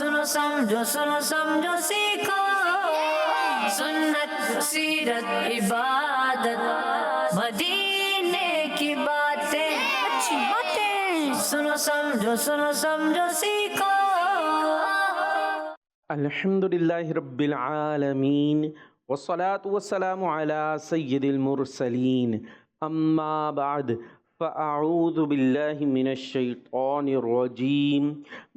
सुनो समझो सीखो सुन्नत सीरत इबादत मदीने की बातें अच्छी बातें सुनो समझो सीखो। अल्हम्दुलिल्लाहि रब्बिल आलमीन वस्सलातु वस्सलामु अला सय्यिदिल मुरसलीन अम्मा बाद फ़अऊज़ु बिल्लाहि मिनश शैतानिर रजीम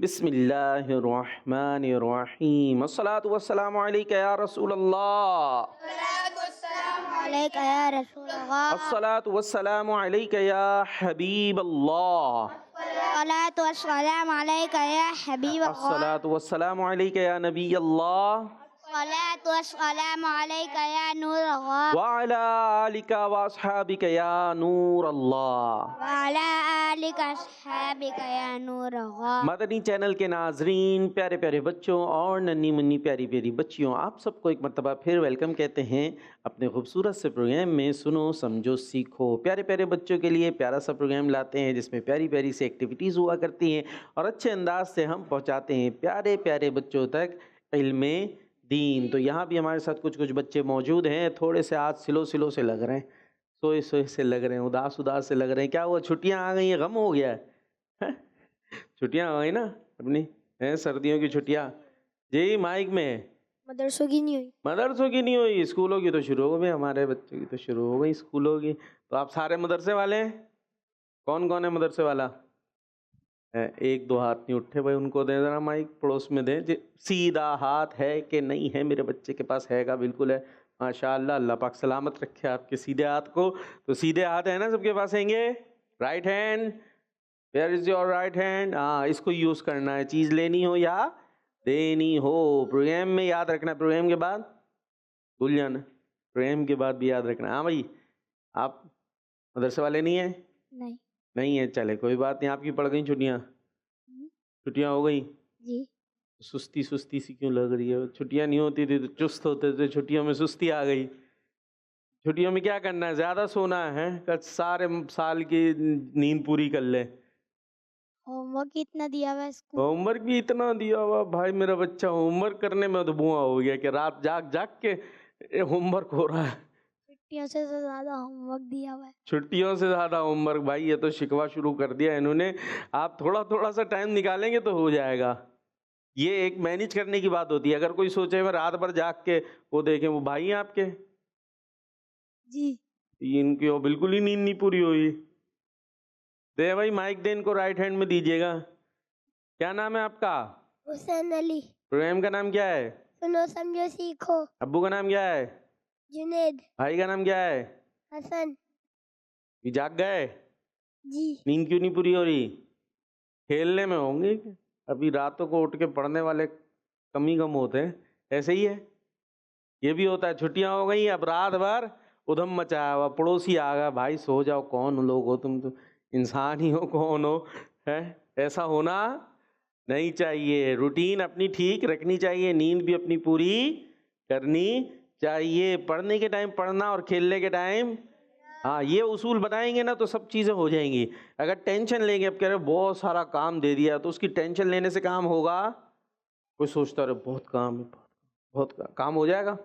बिस्मिल्लाहिर रहमानिर रहीम अस्सलातु वस्सलामु अलैका या रसूलल्लाह अस्सलातु वस्सलामु अलैका या हबीबल्लाह अस्सलातु वस्सलामु अलैका या नबीयल्लाह व अला आलिका व अस्हाबिका या नूरल्लाह। मदनी चैनल के नाजरीन, प्यारे प्यारे बच्चों और नन्ही मुन्नी प्यारी प्यारी बच्चियों, आप सबको एक मरतबा फिर वेलकम कहते हैं अपने खूबसूरत से प्रोग्राम में सुनो समझो सीखो। प्यारे प्यारे बच्चों के लिए प्यारा सा प्रोग्राम लाते हैं जिसमें प्यारी प्यारी सी एक्टिविटीज़ हुआ करती हैं और अच्छे अंदाज से हम पहुंचाते हैं प्यारे प्यारे बच्चों तक इल्मे दीन। तो यहाँ भी हमारे साथ कुछ कुछ बच्चे मौजूद हैं, थोड़े से आज सिलो से लग रहे हैं, सोए से लग रहे हैं, उदास से लग रहे हैं। क्या हुआ, छुट्टियाँ आ गई हैं, गम हो गया है? छुट्टियाँ आ गई ना अपनी, हैं सर्दियों की छुट्टियाँ। जी माइक में मदरसों की नहीं हुई, स्कूलों की तो शुरू हो गई, हमारे बच्चों की तो शुरू हो गई स्कूलों की। तो आप सारे मदरसे वाले हैं? कौन कौन है मदरसे वाला? एक दो हाथ नहीं उठे भाई, उनको दे देना माइक, पड़ोस में दें। सीधा हाथ है कि नहीं है मेरे बच्चे के पास? हैगा, बिल्कुल है, माशाअल्लाह, अल्लाह पाक सलामत रखे आपके सीधे हाथ को। तो सीधे हाथ है ना सबके पास? हैंगे? Right hand, where is your right hand? हाँ, इसको यूज़ करना है, चीज़ लेनी हो या देनी हो। प्रोग्राम में याद रखना, प्रोग्राम के बाद भूल जाना, प्रोग्राम के बाद भी याद रखना। हाँ भाई, आप मदरसे वाले नहीं हैं? नहीं है, चले कोई बात नहीं। आपकी पड़ गई छुट्टियाँ हो गई जी। सुस्ती सी क्यों लग रही है? छुट्टियाँ नहीं होती थी तो चुस्त होते थे, छुट्टियों में सुस्ती आ गई। छुट्टियों में क्या करना है? ज़्यादा सोना है, कल सारे साल की नींद पूरी कर ले। होमवर्क इतना दिया हुआ है स्कूल। होमवर्क भी इतना दिया हुआ भाई, मेरा बच्चा होमवर्क करने में तो बुआ हो गया कि रात जाग के होमवर्क हो रहा है। छुट्टियों से तो ज़्यादा होमवर्क दिया हुआ है। छुट्टियों से ज़्यादा होमवर्क, भाई ये तो शिकवा शुरू कर दिया इन्होंने। आप थोड़ा सा टाइम निकालेंगे तो हो जाएगा। ये एक मैनेज करने की बात होती है। अगर कोई सोचे मैं रात भर जाग के वो देखें, वो भाई हैं आपके जी, इनकी वो बिल्कुल ही नींद नहीं पूरी हुई। दे भाई माइक, दे इनको, राइट हैंड में दीजिएगा। क्या नाम है आपका? हुसैन अली। प्रोग्राम का नाम क्या है? सुनो समझो सीखो। अब्बू का नाम क्या है? जुनेद। भाई का नाम क्या है? हसन। ये जाग गए? जी। नींद क्यों नहीं पूरी हो रही? खेलने में होंगे, अभी रातों को उठ के पढ़ने वाले कम होते हैं। ऐसे ही है, ये भी होता है। छुट्टियां हो गई, अब रात भर उधम मचाया हुआ, पड़ोसी आ गया, भाई सो जाओ, कौन लोग हो तुम? तो इंसान ही हो, कौन हो? है, ऐसा होना नहीं चाहिए। रूटीन अपनी ठीक रखनी चाहिए, नींद भी अपनी पूरी करनी चाहिए। पढ़ने के टाइम पढ़ना और खेलने के टाइम, हाँ, ये उसूल बनाएंगे ना तो सब चीज़ें हो जाएंगी। अगर टेंशन लेंगे, अब कह रहे बहुत सारा काम दे दिया, तो उसकी टेंशन लेने से काम होगा? कोई सोचता रहे बहुत काम है, बहुत काम हो जाएगा।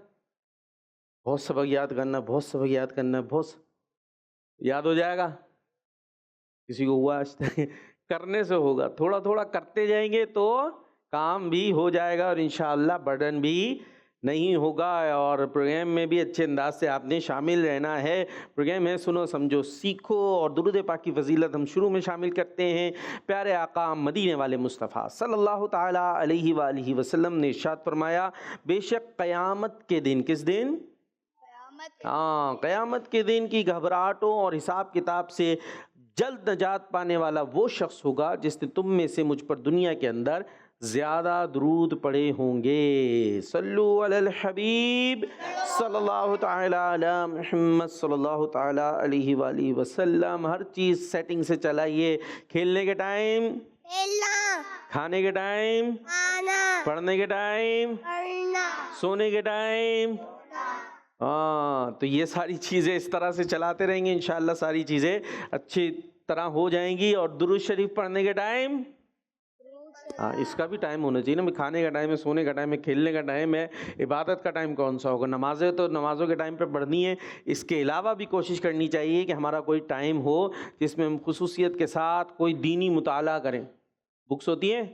बहुत सबक याद करना, बहुत याद हो जाएगा। किसी को हुआ आज तक? करने से होगा, थोड़ा थोड़ा करते जाएंगे तो काम भी हो जाएगा और इंशाअल्लाह बर्डन भी नहीं होगा। और प्रोग्राम में भी अच्छे अंदाज से आपने शामिल रहना है। प्रोग्राम है सुनो समझो सीखो और दुरूद पाक की फजीलत हम शुरू में शामिल करते हैं। प्यारे आका मदीने वाले मुस्तफ़ा सल्लल्लाहु ताला अलैहि वालिहि वसल्लम ने इरशाद फरमाया, बेशक क़यामत के दिन, किस दिन? हाँ, क़यामत के दिन की घबराहटों और हिसाब किताब से जल्द नजात पाने वाला वो शख्स होगा जिसने तुम में से मुझ पर दुनिया के अंदर ज़्यादा दुरूद पढ़े होंगे। सल्लु अलल हबीब सल्लल्लाहु ताला अला मुहम्मद सल्लल्लाहु ताला अलैहि वालिहि वसल्लम। हर चीज़ सेटिंग से चलाइए। खेलने के टाइम खेलना, खाने के टाइम खाना, पढ़ने के टाइम पढ़ना, सोने के टाइम। हाँ, तो ये सारी चीज़ें इस तरह से चलाते रहेंगे, इंशाअल्लाह सारी चीज़ें अच्छी तरह हो जाएंगी। और दुरूद शरीफ पढ़ने के टाइम हाँ, इसका भी टाइम होना चाहिए ना। मैं खाने का टाइम है, सोने का टाइम है, खेलने का टाइम है, इबादत का टाइम कौन सा होगा? नमाजें तो नमाज़ों के टाइम पे पढ़नी है। इसके अलावा भी कोशिश करनी चाहिए कि हमारा कोई टाइम हो जिसमें हम खुसूसियत के साथ कोई दीनी मुताला करें। बुक्स होती हैं,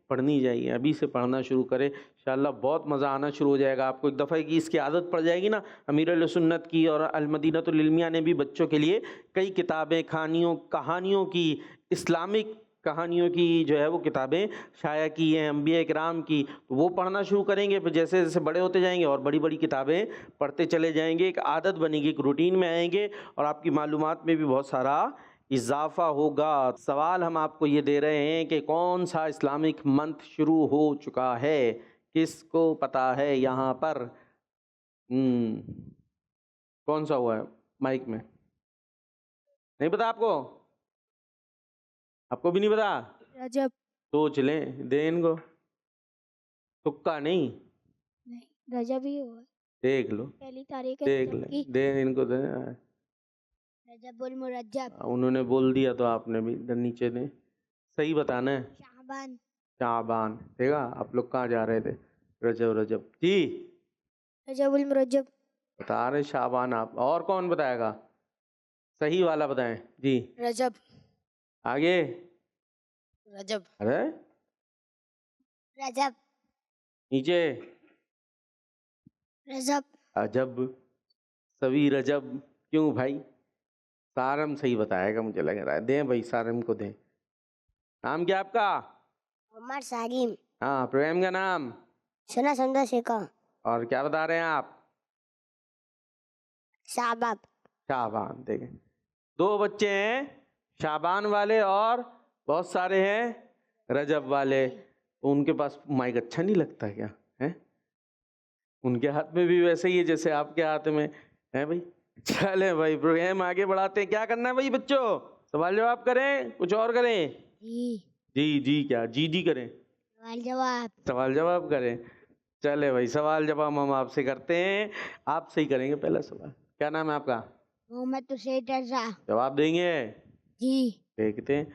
पढ़नी चाहिए। अभी से पढ़ना शुरू करें, इंशाअल्लाह बहुत मज़ा आना शुरू हो जाएगा आपको। एक दफ़ा की इसकी आदत पड़ जाएगी ना। अमीर अहले सुन्नत की और अल मदीनतुल इल्मिया ने भी बच्चों के लिए कई किताबें, कहानियों की, इस्लामिक कहानियों की जो है वो किताबें शाया की हैं, अंबिया किराम की। तो वो पढ़ना शुरू करेंगे, फिर जैसे जैसे बड़े होते जाएंगे और बड़ी बड़ी किताबें पढ़ते चले जाएंगे। एक आदत बनेगी, एक रूटीन में आएंगे और आपकी मालूमात में भी बहुत सारा इजाफा होगा। सवाल हम आपको ये दे रहे हैं कि कौन सा इस्लामिक मंथ शुरू हो चुका है, किसको पता है यहाँ पर? कौन सा हुआ है माइक में? नहीं पता आपको? आपको भी नहीं पता? रजब। सोच लें, दे इनको, तुक्का नहीं। रजब ही हुआ। देख लो, पहली तारीख है देख रजब ले, की। दे इनको, दे। रजबुल मुरज्जब। उन्होंने बोल दिया तो आपने भी इधर नीचे दे। सही बताना है। शाबान। शाबान। देखा, आप लोग कहाँ जा रहे थे? रजब जी रजबुल मुरज्जब। बता रहे शाबान आप। और कौन बताएगा? सही वाला बताएं जी। रजब। आगे। रजब। अरे रजब। नीचे। रजब। अजब, सभी रजब। क्यों भाई? सारम सही बताएगा मुझे लग रहा है। दें भाई, सारम को दें। नाम क्या आपका? उमर सागिम। हाँ, प्रोग्राम का नाम? सुना समझा सीखा। और क्या बता रहे हैं आप? शाबाब। शाबान। देखें, दो बच्चे हैं, शाबान वाले और बहुत सारे हैं रजब वाले। तो उनके पास माइक अच्छा नहीं लगता क्या है? उनके हाथ में भी वैसे ही है जैसे आपके हाथ में है भाई। चले भाई, प्रोग्राम आगे बढ़ाते हैं। क्या करना है भाई बच्चों? सवाल जवाब करें, कुछ और करें? जी क्या जी करें? सवाल जवाब करें। चले भाई, सवाल जवाब हम आपसे करते हैं। आप सही करेंगे पहला सवाल। क्या नाम है आपका? मोहम्मद हुसैन रजा। जवाब देंगे जी। देखते हैं।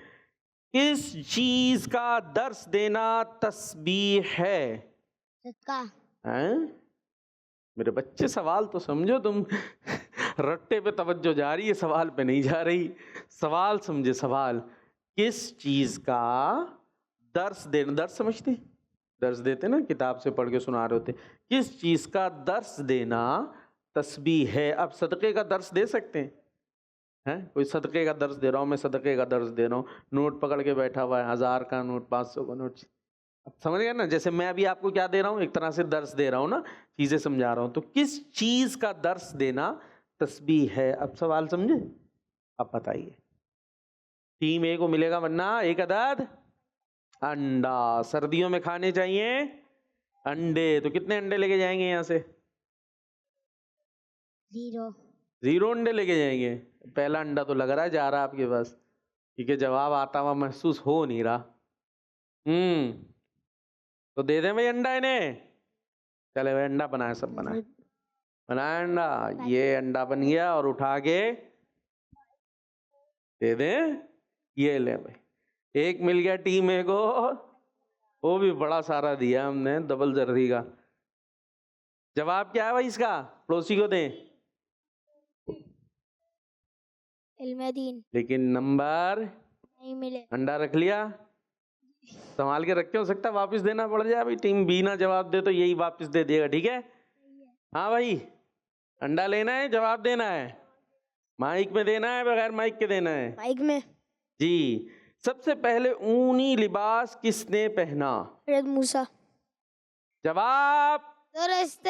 किस चीज का दर्स देना तस्बीह है? सदका। हैं? मेरे बच्चे सवाल तो समझो तुम। रट्टे पे तवज्जो जा रही है, सवाल पे नहीं जा रही। सवाल समझे, सवाल। किस चीज का दर्स देना, दर्स समझते? दर्स देते ना, किताब से पढ़ के सुना रहे होते। किस चीज का दर्स देना तस्बीह है? अब सदक़े का दर्स दे सकते हैं? कोई सदक़े का दर्स दे रहा हूँ, मैं सदक़े का दर्स दे रहा हूँ, नोट पकड़ के बैठा हुआ है, 1000 का नोट, 500 का नोट। अब समझ गया ना? जैसे मैं अभी आपको क्या दे रहा हूँ, एक तरह से दर्स दे रहा हूँ ना, चीजें समझा रहा हूँ। तो किस चीज का दर्स देना तस्बीह है? अब सवाल समझे? अब बताइए। टीम ए को मिलेगा वरना एक अदद अंडा। सर्दियों में खाने चाहिए अंडे। तो कितने अंडे लेके जाएंगे यहाँ से? 0 अंडे लेके जाएंगे। पहला अंडा तो लग रहा है जा रहा है आपके पास, क्योंकि जवाब आता हुआ महसूस हो नहीं रहा। तो दे दें भाई अंडा इन्हें। चले भाई, अंडा बनाए, सब बनाए, बनाए अंडा। ये अंडा बन गया और उठा के दे दें। ये ले भाई, एक मिल गया टीम ए को, वो भी बड़ा सारा दिया हमने, डबल जर्दी का। जवाब क्या है भाई इसका? पड़ोसी को दें। इल्मेदीन। लेकिन नंबर नहीं मिले। अंडा रख लिया, संभाल के रखे, हो सकता है वापस देना पड़ जाए भाई। टीम बी ना जवाब दे तो यही वापस दे देगा, ठीक है? हाँ भाई, अंडा लेना है, जवाब देना है। माइक में देना है, बगैर माइक के देना है? माइक में जी। सबसे पहले ऊनी लिबास किसने पहना? हज़रत मूसा। जवाब दुरुस्त।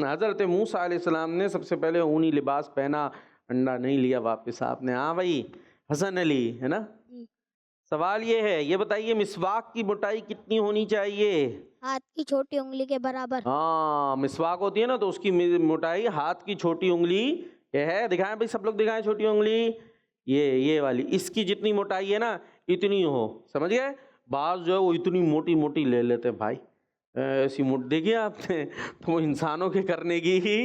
हजरत मूसा अलैहिस्सलाम ने सबसे पहले ऊनी लिबास पहना, अंडा नहीं लिया वापस आपने। हाँ भाई, हसन अली है ना? सवाल ये है, ये बताइए मिसवाक की मोटाई कितनी होनी चाहिए? हाथ की छोटी उंगली के बराबर। हाँ, मिसवाक होती है ना, तो उसकी मोटाई हाथ की छोटी उंगली ये है। दिखाएं भाई, सब लोग दिखाएं छोटी उंगली, ये वाली, इसकी जितनी मोटाई है ना, इतनी हो। समझ गए? बाज जो है वो इतनी मोटी मोटी ले लेते हैं भाई, ऐसी मोटी देखिए आपने, तो वो इंसानों के करने की ही।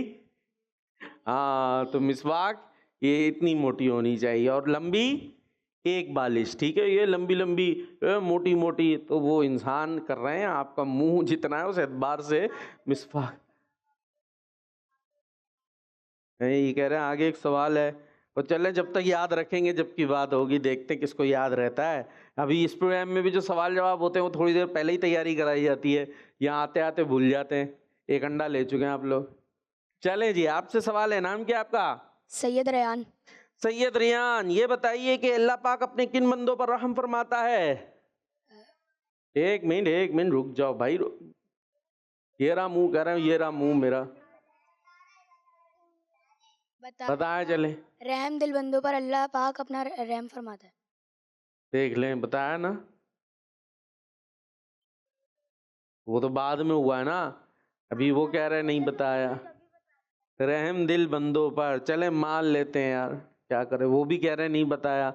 हाँ, तो मिसवाक ये इतनी मोटी होनी चाहिए। और लंबी एक बालिश, ठीक है। ये लंबी लंबी मोटी मोटी तो वो इंसान कर रहे हैं, आपका मुंह जितना है उस एतबार से मिसवाक। ये कह रहे हैं आगे एक सवाल है, तो चले जब तक याद रखेंगे जब की बात होगी, देखते हैं किसको याद रहता है। अभी इस प्रोग्राम में भी जो सवाल जवाब होते हैं वो थोड़ी देर पहले ही तैयारी कराई जाती है, यहाँ आते आते भूल जाते हैं। एक अंडा ले चुके हैं आप लोग। चलें जी, आपसे सवाल है, नाम क्या आपका? सैयद रेयान। सैयद रियान, ये बताइए कि अल्लाह पाक अपने किन बंदों पर रहम फरमाता है? एक मिनट रुक जाओ भाई, ये रहा मुंह, कह रहा हूँ ये रहा मुंह मेरा, बताया चले। रहम दिल बंदों पर अल्लाह पाक अपना रहम फरमाता है। देख लें, बताया ना, वो तो बाद में हुआ है ना, अभी वो कह रहे नहीं बताया। रहम दिल बंदों पर, चले मान लेते हैं यार, क्या करें, वो भी कह रहे नहीं बताया।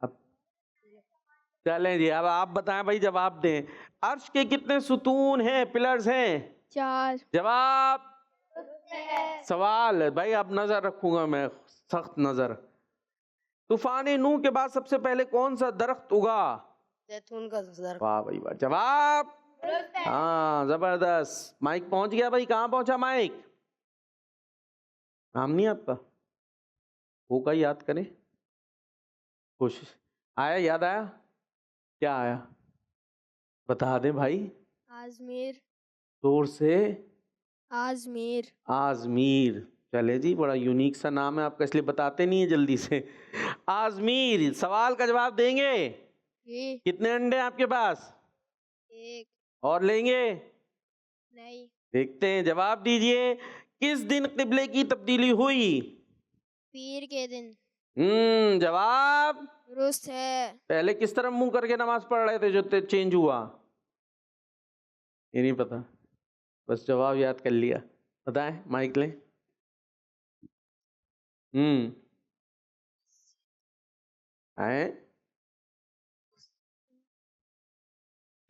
अब चलें जी, अब आप बताएं भाई, जवाब दें। अर्श के कितने सुतून हैं, पिलर्स हैं? 4। जवाब सवाल है भाई, अब नजर रखूंगा मैं, सख्त नजर। तूफान नूह के बाद सबसे पहले कौन सा दरख्त उगा? जैतून का दरख्त। वाह भाई वाह, जवाब हाँ जबरदस्त। माइक पहुंच गया भाई, कहाँ पहुंचा माइक? नाम नहीं आपका, होगा याद करें, कोशिश। आया, याद आया? क्या आया बता दें भाई, आजमीर। जोर से। आजमीर। आजमीर, चले जी, बड़ा यूनिक सा नाम है आपका, इसलिए बताते नहीं है जल्दी से। आजमीर, सवाल का जवाब देंगे? जी। कितने अंडे आपके पास? 1। और लेंगे? नहीं। देखते हैं, जवाब दीजिए। किस दिन किबले की तब्दीली हुई? पीर के दिन। जवाब दुरुस्त है। पहले किस तरह मुंह करके नमाज पढ़ रहे थे जो चेंज हुआ? ये नहीं पता, बस जवाब याद कर लिया। बताएं, माइक लें। आए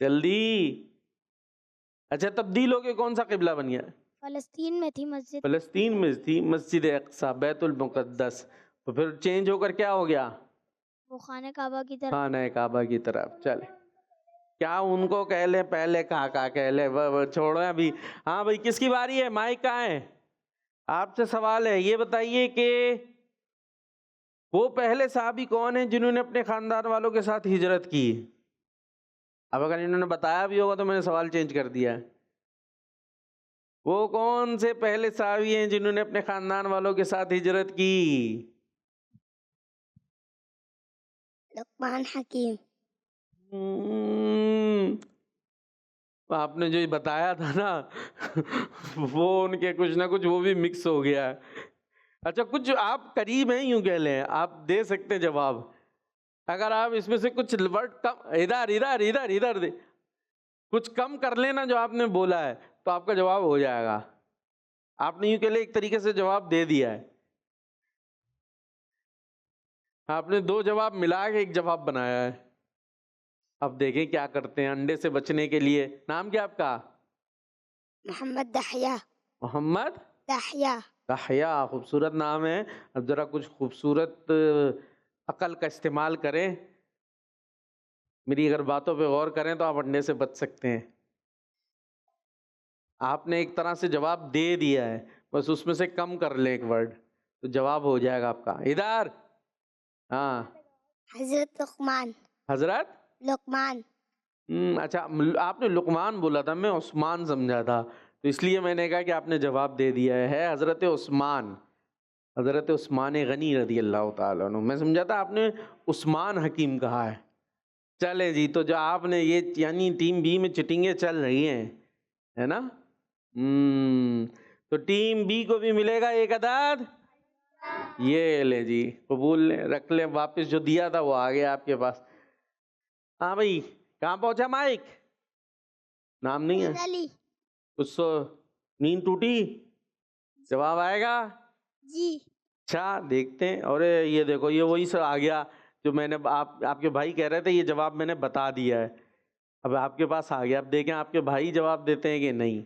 जल्दी। अच्छा, तब्दील हो के कौन सा किबला बन गया? फलस्तीन में थी मस्जिद। फलस्तीन में थी मस्जिद अक्सा, बैतुल मुक़द्दस, तो फिर चेंज होकर क्या हो गया? वो खाने काबा की तरफ। खाने काबा की तरफ। चले, क्या उनको कह ले, पहले कहा कह ले, छोड़ो अभी। हाँ भाई, किसकी बारी है? माइक कहाँ है? आपसे सवाल है, ये बताइए कि वो पहले साहबी कौन है जिन्होंने अपने खानदान वालों के साथ हिजरत की? अब अगर इन्होंने बताया भी होगा तो मैंने सवाल चेंज कर दिया है। वो कौन से पहले साहबी हैं जिन्होंने अपने खानदान वालों के साथ हिजरत की? लुकमान हकीम। आपने जो ये बताया था ना वो उनके कुछ ना कुछ वो भी मिक्स हो गया है। अच्छा, कुछ आप करीब हैं, यूं कह लें, आप दे सकते हैं जवाब। अगर आप इसमें से कुछ वर्ड कम, इधर इधर इधर इधर दे, कुछ कम कर लेना जो आपने बोला है तो आपका जवाब हो जाएगा। आपने यूं कह ले एक तरीके से जवाब दे दिया है, आपने 2 जवाब मिला के एक जवाब बनाया है। अब देखें क्या करते हैं अंडे से बचने के लिए। नाम क्या आपका? मोहम्मद दहिया। मोहम्मद दहिया। दहिया, खूबसूरत नाम है। अब जरा कुछ खूबसूरत अकल का इस्तेमाल करें, मेरी अगर बातों पे गौर करें तो आप अंडे से बच सकते हैं। आपने एक तरह से जवाब दे दिया है, बस उसमें से कम कर लें एक वर्ड तो जवाब हो जाएगा आपका। इधर, हाँ, हजरत लुकमान। हजरत लुकमान। अच्छा, आपने लुकमान बोला था, मैं उस्मान समझा था, तो इसलिए मैंने कहा कि आपने जवाब दे दिया है हजरत उस्मान। हजरत उस्मान गनी रदी अल्लाह ताला अन्हु, मैं समझा था आपने उस्मान हकीम कहा है। चले जी, तो जो आपने ये, यानी टीम बी में चिटिंगें चल रही हैं, है ना? तो टीम बी को भी मिलेगा एक अदद। ये ले जी, कबूल ले, रख ले, वापस जो दिया था वो आ गया आपके पास। हाँ भाई, कहाँ पहुंचा माइक? नाम नहीं है अली। कुछ तो, नींद टूटी? जवाब आएगा जी। अच्छा, देखते हैं। और ये देखो, ये वही सब आ गया जो मैंने आपके भाई कह रहे थे, ये जवाब मैंने बता दिया है, अब आपके पास आ गया। अब देखें आपके भाई जवाब देते हैं कि नहीं।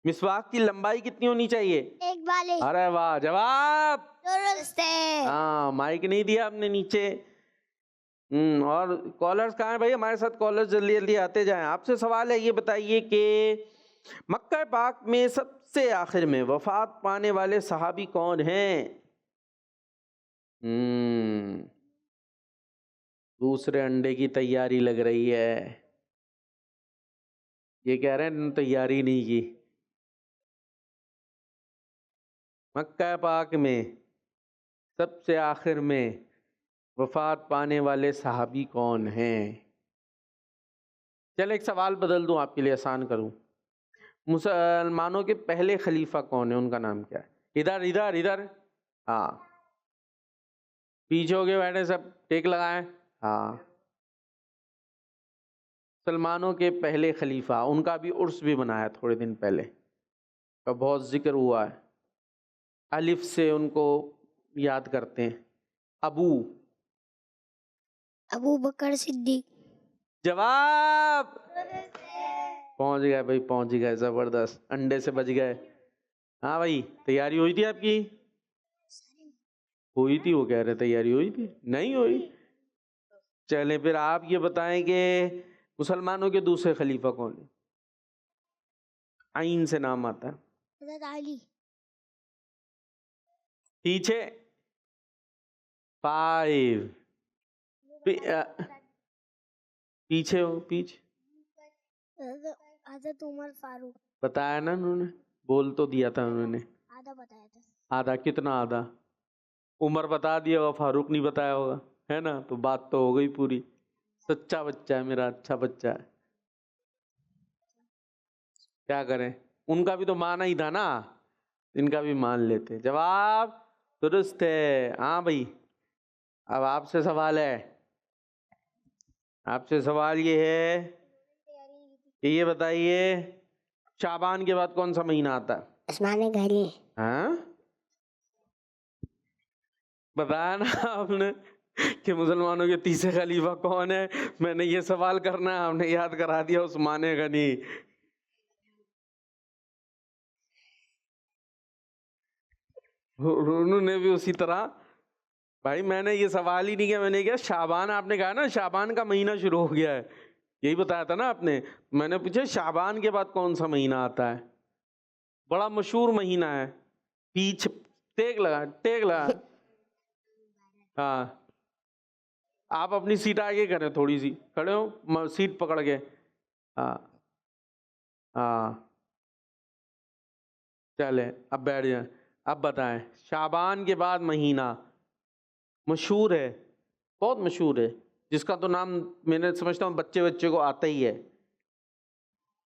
मिसवाक की लंबाई कितनी होनी चाहिए? 1 बालिश। अरे वाह, जवाब दुरुस्त है। हाँ, माइक नहीं दिया आपने नीचे। और कॉलर्स कहाँ हैं भाई? हमारे साथ कॉलर्स जल्दी जल्दी आते जाएं। आपसे सवाल है, ये बताइए कि मक्का पाक में सबसे आखिर में वफात पाने वाले सहाबी कौन हैं? दूसरे अंडे की तैयारी लग रही है। ये कह रहे हैं तैयारी नहीं की। मक्का पाक में सबसे आखिर में वफात पाने वाले सहाबी कौन हैं? चल एक सवाल बदल दूं, आपके लिए आसान करूं। मुसलमानों के पहले खलीफा कौन है? उनका नाम क्या है? इधर इधर इधर, हाँ पीछे हो गए बैठे सब, टेक लगाएं। हाँ, मुसलमानों के पहले खलीफा, उनका भी उर्स भी बनाया थोड़े दिन पहले, का बहुत जिक्र हुआ है। अलिफ से उनको याद करते हैं। अबू बकर सिद्दीक। जवाब पहुंच गए भाई, पहुंच गए, जबरदस्त, अंडे से बच गए। हाँ भाई, तैयारी हुई थी आपकी? हुई थी, वो कह रहे तैयारी हुई थी, नहीं हुई। चले फिर आप ये बताएं कि मुसलमानों के दूसरे खलीफा कौन है? आइन से नाम आता है। हज़रत अली। पीछे 5 पीछे हो, पीछे हज़रत उमर फारूक। बताया ना उन्होंने, बोल तो दिया था उन्होंने। आधा बताया था। आधा? कितना आधा? उमर बता दिया होगा, फारूक नहीं बताया होगा, है ना? तो बात तो हो गई पूरी। सच्चा बच्चा है मेरा, अच्छा बच्चा है। क्या करें, उनका भी तो माना ही था ना, इनका भी मान लेते। जवाब दुरुस्त है। हाँ भाई, अब आपसे सवाल है। आपसे सवाल ये है कि ये बताइए, शाबान के बाद कौन सा महीना आता है? आसमान घड़ी। हाँ, बताया ना आपने कि मुसलमानों के तीसरे खलीफा कौन है। मैंने ये सवाल करना है, आपने याद करा दिया उस्मान गनी। उन्होंने भी उसी तरह। भाई मैंने ये सवाल ही नहीं किया, मैंने किया शाबान, आपने कहा ना शाबान का महीना शुरू हो गया है, यही बताया था ना आपने। मैंने पूछा शाबान के बाद कौन सा महीना आता है? बड़ा मशहूर महीना है। पीछे टेक लगा, टेक लगा। हाँ, आप अपनी सीट आगे करें, थोड़ी सी खड़े हो, सीट पकड़ के। हाँ हाँ, चले अब बैठ जाए। अब बताएं, शाबान के बाद महीना मशहूर है, बहुत मशहूर है, जिसका तो नाम मैंने समझता हूँ बच्चे बच्चे को आता ही है।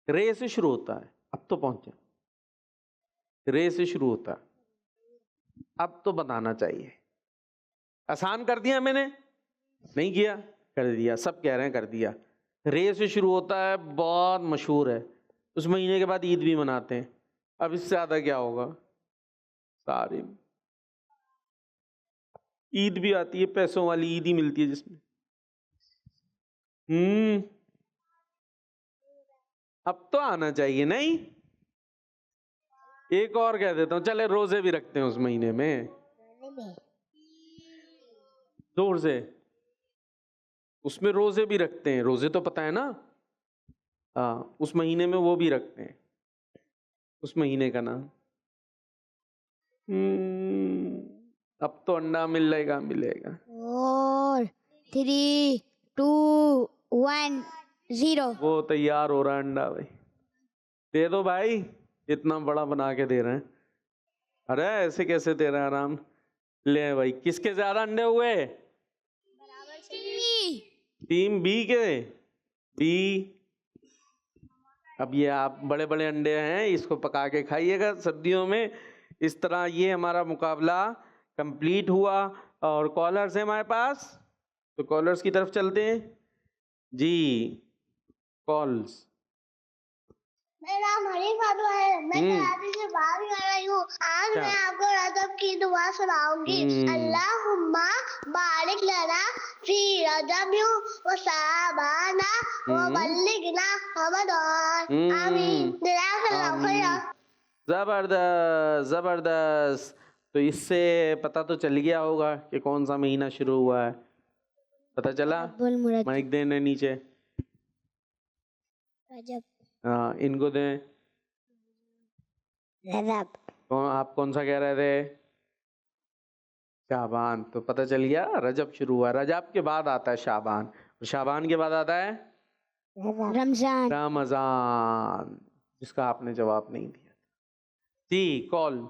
रे से शुरू होता है। अब तो पहुंचे, रे से शुरू होता है। अब तो बताना चाहिए। आसान कर दिया मैंने, नहीं किया? कर दिया, सब कह रहे हैं कर दिया। रे से शुरू होता है, बहुत मशहूर है। उस महीने के बाद ईद भी मनाते हैं। अब इससे ज्यादा क्या होगा? सारी ईद भी आती है, पैसों वाली ईद ही मिलती है जिसमें। अब तो आना चाहिए नहीं? एक और कह देता हूँ, चले रोजे भी रखते हैं उस महीने में। जोर से, उसमें रोजे भी रखते हैं, रोजे तो पता है ना? हाँ, उस महीने में वो भी रखते हैं। उस महीने का नाम अब तो अंडा मिलेगा, मिलेगा। 4 3 2 1 0। वो तैयार हो रहा है अंडा भाई, दे दो भाई, इतना बड़ा बना के दे रहे हैं। अरे ऐसे कैसे दे रहे हैं, आराम ले भाई। किसके ज्यादा अंडे हुए? टीम बी के। बी। अब ये आप बड़े बड़े अंडे हैं, इसको पका के खाइएगा सर्दियों में। इस तरह ये हमारा मुकाबला कंप्लीट हुआ। और कॉलर्स है हमारे पास, तो कॉलर्स की तरफ चलते हैं जी। कॉल्स। मेरा नाम हनीफ खातून है, मैं कराची से बात कर रही हूँ। आज मैं आपको रजब की दुआ सुनाऊंगी। अल्लाहुम्मा बारिक लना फी रजब व शाबाना व बल्लिगना रमज़ान। आमीन। जज़ाकल्लाहु खैर। जबरदस्त जबरदस्त। तो इससे पता तो चल गया होगा कि कौन सा महीना शुरू हुआ है। पता चला? बोल मुराद। माइक देने नीचे। रजब। हाँ, इनको दें। रजब। आप कौन सा कह रहे थे? शाबान। तो पता चल गया, रजब शुरू हुआ। रजब के बाद आता है शाबान, और शाबान के बाद आता है रमजान। रमजान, जिसका आपने जवाब नहीं दिया। जी, कॉल।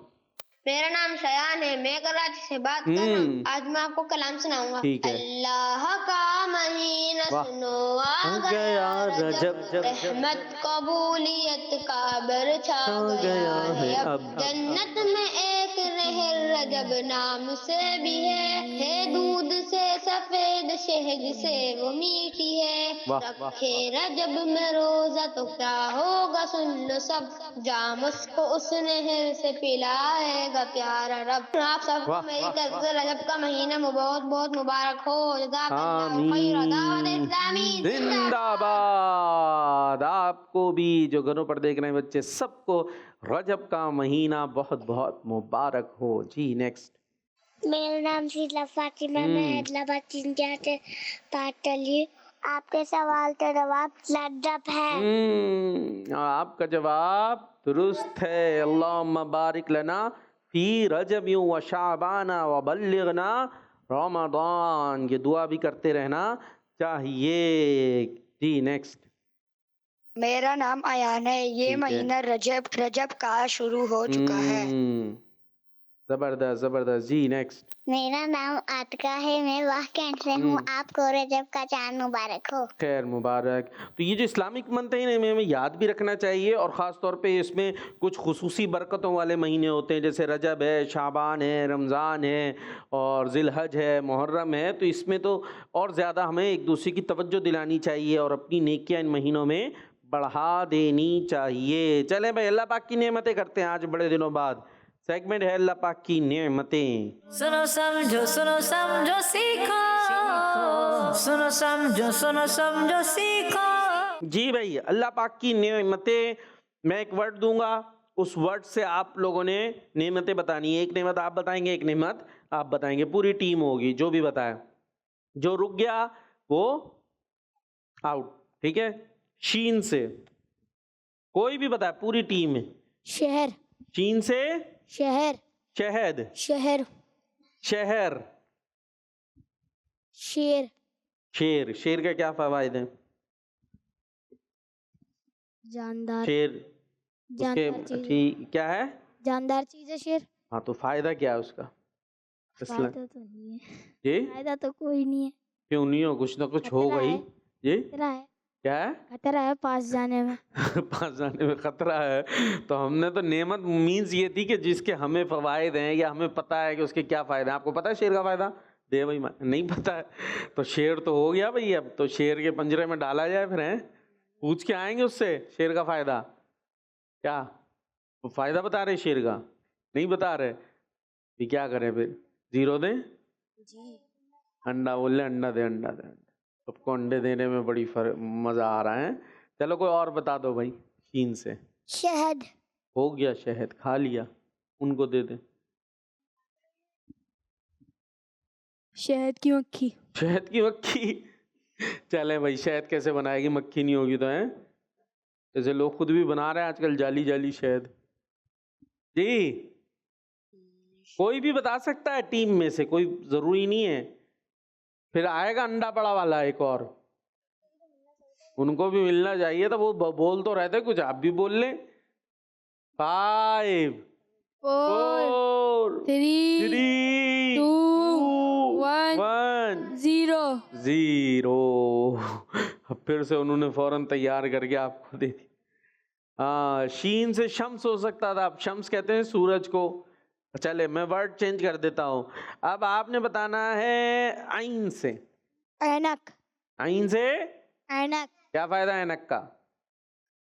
मेरा नाम शयान है, मैं कराची से बात कर रहा हूँ। आज मैं आपको कलाम सुनाऊंगा। ठीक है। अल्लाह का महीना वाह। सुनो आ गया रजब, रहमत कबूलियत का बरछा गया है अब। जन्नत में एक रहर रजब नाम से भी है दूध से सफेद शहद से वो मीठी है। रखे रजब में रोजा तो क्या होगा सुन लो सब, जाम उसको उस नहर से पिलाएगा प्यारा रब। आप सबको मेरी तरफ से रजब का महीना बहुत बहुत मुबारक हो। जिंदाबाद। आपको भी, जो घरों पर देख रहे हैं बच्चे, सबको रजब का महीना बहुत बहुत मुबारक हो। जी, नेक्स्ट। मेरा नाम शीला फातिमा, मैं हैदराबाद इंडिया से पाटली। आपके सवाल का जवाब रजब है। आपका जवाब दुरुस्त है। अल्लाहुम्मा बारिक लना फी रजब व शाबाना व बल्लिगना रमदान। ये दुआ भी करते रहना चाहिए। जी, नेक्स्ट। मेरा नाम अयान है, ये महीना रजब का शुरू हो चुका है। जबरदस्त जबरदस्त। जी, नेक्स्ट। मेरा नाम आतिका है, मैं वाहगंज से हूँ। आपको रजब का चांद मुबारक हो। खैर मुबारक। तो ये जो इस्लामिक मंथ है इन्हें हमें याद भी रखना चाहिए, और ख़ास तौर पे इसमें कुछ खुसूसी बरकतों वाले महीने होते हैं, जैसे रजब है, शाबान है, रमज़ान है, और ज़िलहज है, मुहर्रम है। तो इसमें तो और ज़्यादा हमें एक दूसरे की तवज्जो दिलानी चाहिए और अपनी नेकियां इन महीनों में बढ़ा देनी चाहिए। चलें भाई, अल्लाह पाक की नेमतें करते हैं आज बड़े दिनों बाद। सेगमेंट है अल्लाह पाक की नेमतें। सुनो समझो सीखो, सुनो समझो सीखो। जी भाई, अल्लाह पाक की नेमतें, मैं एक वर्ड दूंगा, उस वर्ड से आप लोगों ने नेमतें बतानी है। एक नेमत आप बताएंगे, एक नेमत आप बताएंगे, पूरी टीम होगी। जो भी बताए, जो रुक गया वो आउट, ठीक है? शीन से कोई भी बताए, पूरी टीम है। शहर। शीन से शहर। शहद। शहर। शहर। शेर। शेर। शेर का क्या फवायद है? जानदार। शेर जानदार उसके चीज। ठीक क्या है? जानदार चीज है शेर। हाँ, तो फायदा क्या है उसका? फायदा तो नहीं है। जी, फायदा तो कोई नहीं है। क्यों नहीं हो? कुछ ना कुछ होगा ही। जी, खतरा है। क्या है? खतरा है पास जाने में। पास जाने में खतरा है। तो हमने तो नेमत मीन्स ये थी कि जिसके हमें फवायद हैं, या हमें पता है कि उसके क्या फ़ायदे हैं। आपको पता है शेर का फ़ायदा? दे भाई, नहीं पता है तो शेर तो हो गया भाई। अब तो शेर के पंजरे में डाला जाए फिर, हैं? पूछ के आएंगे उससे शेर का फ़ायदा क्या? वो फ़ायदा बता रहे शेर का, नहीं बता रहे। ये क्या करें फिर? ज़ीरो दें? जी। अंडा बोल रहे, अंडा दे, अंडा दे। सबको अंडे देने में बड़ी मज़ा आ रहा है। चलो कोई और बता दो भाई, शीन से। शहद। हो गया, शहद खा लिया, उनको दे दे। शहद की मक्खी। शहद की मक्खी। चले भाई, शहद कैसे बनाएगी? मक्खी नहीं होगी तो, है? जैसे लोग खुद भी बना रहे हैं आजकल जाली जाली शहद। जी, कोई भी बता सकता है टीम में से, कोई जरूरी नहीं है। फिर आएगा अंडा बड़ा वाला एक और, उनको भी मिलना चाहिए। तो वो बोल तो रहते कुछ, आप भी बोल लें। 5 4 3 2 1 0। अब फिर से उन्होंने फौरन तैयार करके आपको दे दी। हाँ, शीन से शम्स हो सकता था। अब शम्स कहते हैं सूरज को। चले, मैं वर्ड चेंज कर देता हूँ। अब आपने बताना है आइन से। ऐनक। आइन से ऐनक। क्या फायदा है ऐनक का?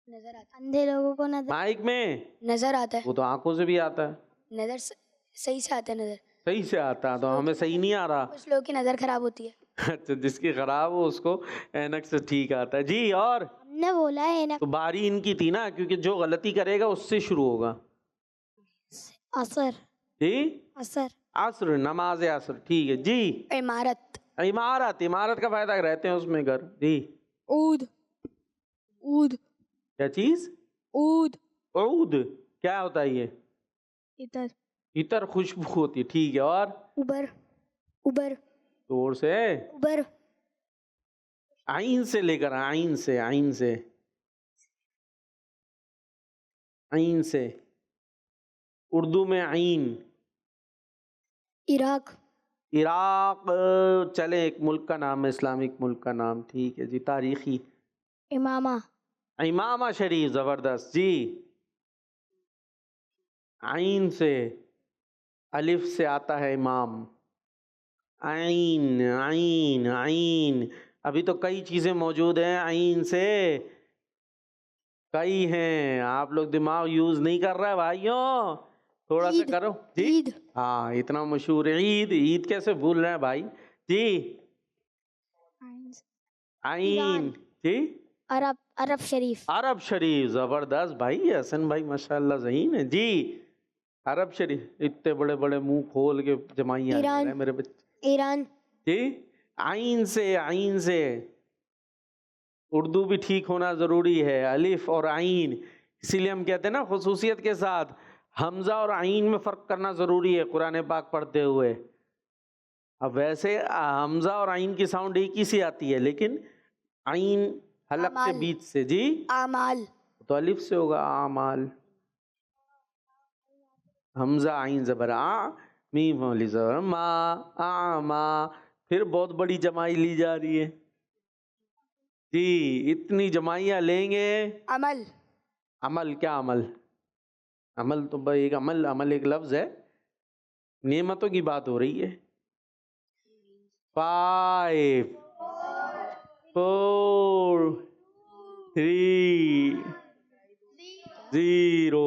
नजर आता। अंधे लोगों को नजर। माइक में नजर आता है। वो तो आंखों से भी आता है। नजर सही से आता है। नजर सही से आता है, तो हमें सही नहीं आ रहा। कुछ लोगों की नजर खराब होती है। अच्छा, जिसकी खराब हो उसको ऐनक से ठीक आता है। जी, और हमने बोला है ऐनक। तो बारी इनकी थी ना, क्योंकि जो गलती करेगा उससे शुरू होगा। असर। जी, असर। असर, नमाज असर। ठीक है जी। इमारत। इमारत, इमारत का फायदा रहते हैं उसमें घर जी। ऊद ऊद क्या चीज? ऊद ऊद क्या होता है ये? इतर इतर, खुशबू होती है, ठीक है। और उबर उबर जोर से, उबर आइन से लेकर, आइन से, आइन से, आइन से, उर्दू में आइन। इराक इराक, चले एक मुल्क का नाम है, इस्लामिक मुल्क का नाम, ठीक है जी। तारीखी, इमामा इमामा शरीफ, जबरदस्त जी। आइन से, अलिफ से आता है इमाम। आइन आइन आइन, अभी तो कई चीजें मौजूद हैं आइन से, कई हैं। आप लोग दिमाग यूज नहीं कर रहे भाइयों, थोड़ा सा ईद, करो जी। ईद हाँ, इतना मशहूर है ईद, ईद कैसे भूल रहे हैं भाई जी। आइन जी, अरब अरब शरीफ अरब शरीफ, जबरदस्त भाई, हसन भाई माशाल्लाह ज़हीन है जी। अरब शरीफ, इतने बड़े बड़े मुंह खोल के जमाइयाँ ले रहे हैं मेरे बच्चे ईरान जी। आइन से, आइन से, उर्दू भी ठीक होना ज़रूरी है, अलिफ और आइन, इसीलिए हम कहते हैं ना खुसूसियत के साथ हमज़ा और आइन में फ़र्क करना ज़रूरी है कुरान पाक पढ़ते हुए। अब वैसे हमज़ा और आइन की साउंड एक ही सी आती है, लेकिन आइन हलक के अमाल। बीच से जी, आमाल तो अलिफ से होगा आमाल। हमज़ा आइन ज़बर आ, मीम वाली ज़बर मा, आमा, फिर बहुत बड़ी जमाई ली जा रही है जी। इतनी जमाइयाँ लेंगे। अमल अमल क्या अमल? अमल तो भाई एक अमल, अमल एक लफ्ज़ है, नेमतों की बात हो रही है। 5 4 3 0,